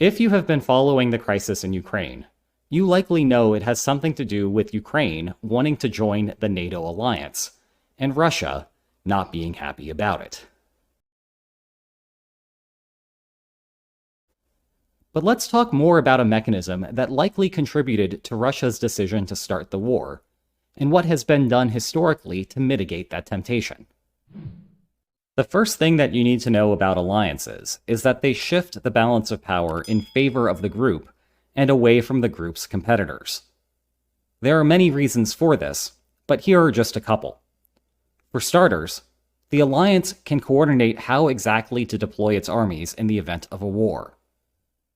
If you have been following the crisis in Ukraine, you likely know it has something to do with Ukraine wanting to join the NATO alliance, and Russia not being happy about it. But let's talk more about a mechanism that likely contributed to Russia's decision to start the war, and what has been done historically to mitigate that temptation. The first thing that you need to know about alliances is that they shift the balance of power in favor of the group and away from the group's competitors. There are many reasons for this, but here are just a couple. For starters, the alliance can coordinate how exactly to deploy its armies in the event of a war.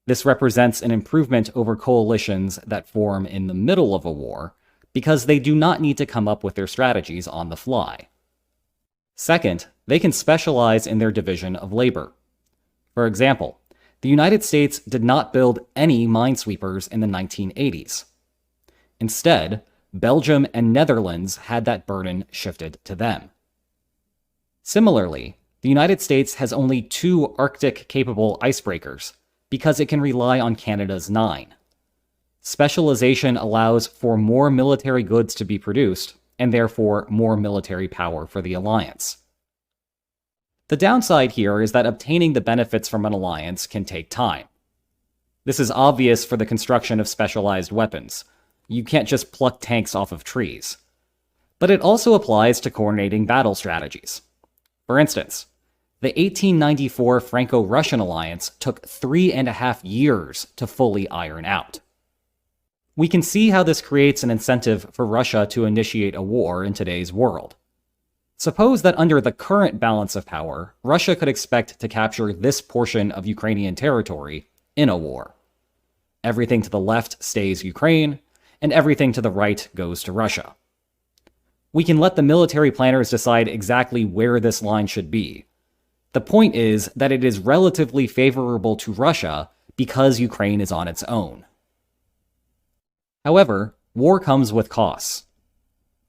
This represents an improvement over coalitions that form in the middle of a war, because they do not need to come up with their strategies on the fly. Second, they can specialize in their division of labor. For example, the United States did not build any minesweepers in the 1980s. Instead, Belgium and Netherlands had that burden shifted to them. Similarly, the United States has only 2 Arctic-capable icebreakers, because it can rely on Canada's 9. Specialization allows for more military goods to be produced, and therefore more military power for the alliance. The downside here is that obtaining the benefits from an alliance can take time. This is obvious for the construction of specialized weapons. You can't just pluck tanks off of trees. But it also applies to coordinating battle strategies. For instance, the 1894 Franco-Russian alliance took 3.5 years to fully iron out. We can see how this creates an incentive for Russia to initiate a war in today's world. Suppose that under the current balance of power, Russia could expect to capture this portion of Ukrainian territory in a war. Everything to the left stays Ukraine, and everything to the right goes to Russia. We can let the military planners decide exactly where this line should be. The point is that it is relatively favorable to Russia because Ukraine is on its own. However, war comes with costs.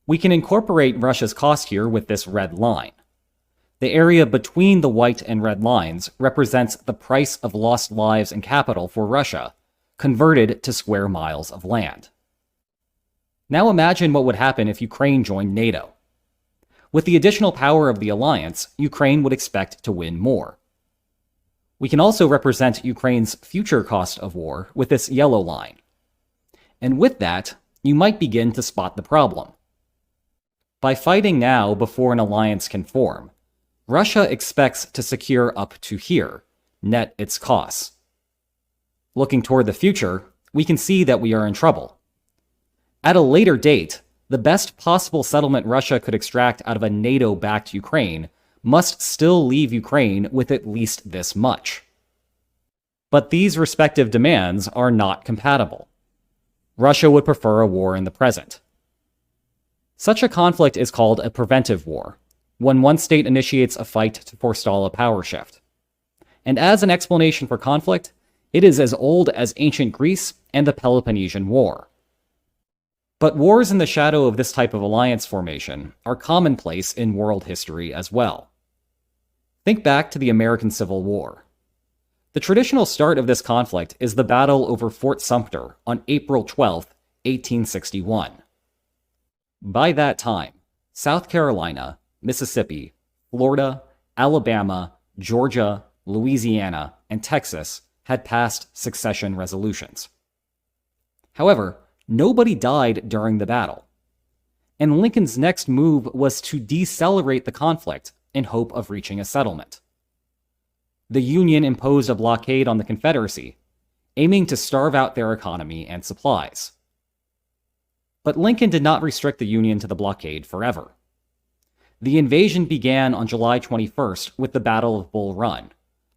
We can incorporate Russia's cost here with this red line. The area between the white and red lines represents the price of lost lives and capital for Russia, converted to square miles of land. Now imagine what would happen if Ukraine joined NATO. With the additional power of the alliance, Ukraine would expect to win more. We can also represent Ukraine's future cost of war with this yellow line. And with that, you might begin to spot the problem. By fighting now before an alliance can form, Russia expects to secure up to here, net its costs. Looking toward the future, we can see that we are in trouble. At a later date, the best possible settlement Russia could extract out of a NATO-backed Ukraine must still leave Ukraine with at least this much. But these respective demands are not compatible. Russia would prefer a war in the present. Such a conflict is called a preventive war, when one state initiates a fight to forestall a power shift. And as an explanation for conflict, it is as old as ancient Greece and the Peloponnesian War. But wars in the shadow of this type of alliance formation are commonplace in world history as well. Think back to the American Civil War. The traditional start of this conflict is the battle over Fort Sumter on April 12, 1861. By that time, South Carolina, Mississippi, Florida, Alabama, Georgia, Louisiana, and Texas had passed secession resolutions. However, nobody died during the battle. And Lincoln's next move was to decelerate the conflict in hope of reaching a settlement. The Union imposed a blockade on the Confederacy, aiming to starve out their economy and supplies. But Lincoln did not restrict the Union to the blockade forever. The invasion began on July 21st with the Battle of Bull Run,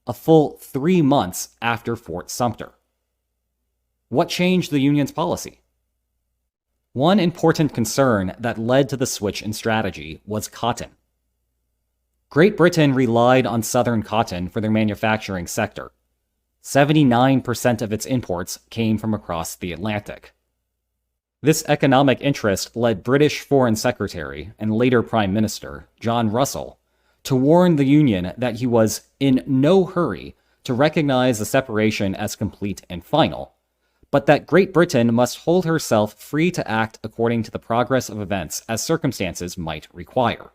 a full 3 months after Fort Sumter. What changed the Union's policy? One important concern that led to the switch in strategy was cotton. Great Britain relied on southern cotton for their manufacturing sector. 79% of its imports came from across the Atlantic. This economic interest led British Foreign Secretary and later Prime Minister John Russell to warn the Union that he was in no hurry to recognize the separation as complete and final, but that Great Britain must hold herself free to act according to the progress of events as circumstances might require.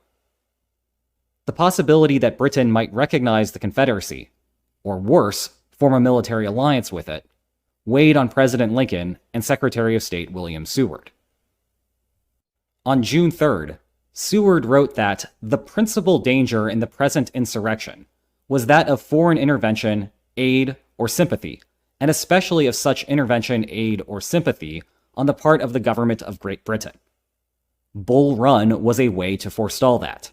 The possibility that Britain might recognize the Confederacy, or worse, form a military alliance with it, weighed on President Lincoln and Secretary of State William Seward. On June 3rd, Seward wrote that the principal danger in the present insurrection was that of foreign intervention, aid, or sympathy, and especially of such intervention, aid, or sympathy on the part of the government of Great Britain. Bull Run was a way to forestall that.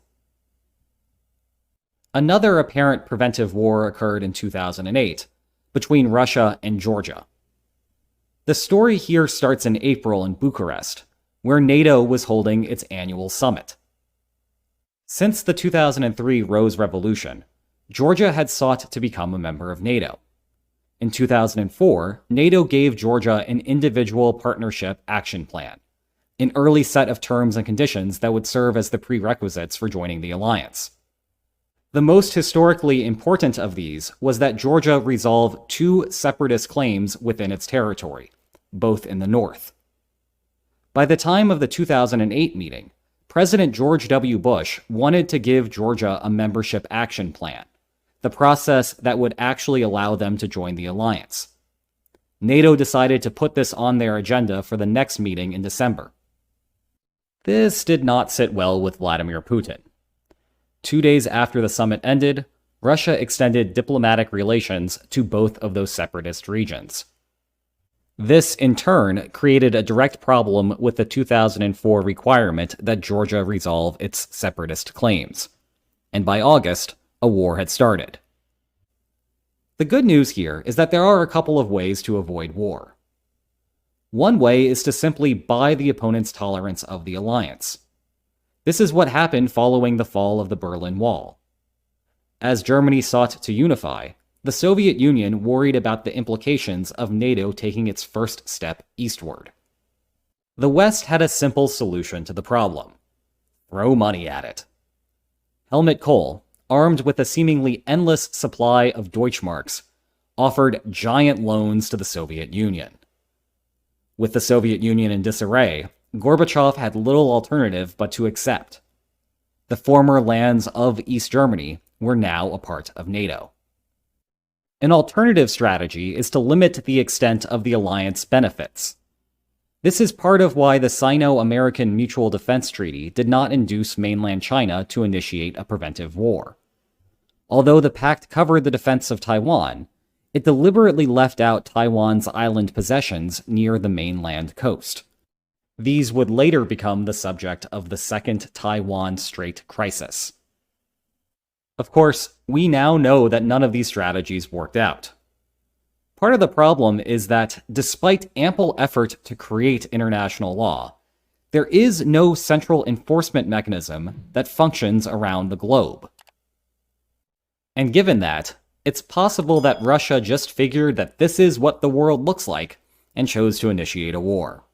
Another apparent preventive war occurred in 2008 between Russia and Georgia. The story here starts in April in Bucharest, where NATO was holding its annual summit. Since the 2003 Rose Revolution, Georgia had sought to become a member of NATO. In 2004, NATO gave Georgia an individual partnership action plan, an early set of terms and conditions that would serve as the prerequisites for joining the alliance. The most historically important of these was that Georgia resolve two separatist claims within its territory, both in the north. By the time of the 2008 meeting, President George W. Bush wanted to give Georgia a membership action plan, the process that would actually allow them to join the alliance. NATO decided to put this on their agenda for the next meeting in December. This did not sit well with Vladimir Putin. 2 days after the summit ended, Russia extended diplomatic relations to both of those separatist regions. This, in turn, created a direct problem with the 2004 requirement that Georgia resolve its separatist claims. And by August, a war had started. The good news here is that there are a couple of ways to avoid war. One way is to simply buy the opponent's tolerance of the alliance. This is what happened following the fall of the Berlin Wall. As Germany sought to unify, the Soviet Union worried about the implications of NATO taking its first step eastward. The West had a simple solution to the problem: throw money at it. Helmut Kohl, armed with a seemingly endless supply of Deutschmarks, offered giant loans to the Soviet Union. With the Soviet Union in disarray, Gorbachev had little alternative but to accept. The former lands of East Germany were now a part of NATO. An alternative strategy is to limit the extent of the alliance benefits. This is part of why the Sino-American Mutual Defense Treaty did not induce mainland China to initiate a preventive war. Although the pact covered the defense of Taiwan, it deliberately left out Taiwan's island possessions near the mainland coast. These would later become the subject of the Second Taiwan Strait Crisis. Of course, we now know that none of these strategies worked out. Part of the problem is that, despite ample effort to create international law, there is no central enforcement mechanism that functions around the globe. And given that, it's possible that Russia just figured that this is what the world looks like and chose to initiate a war.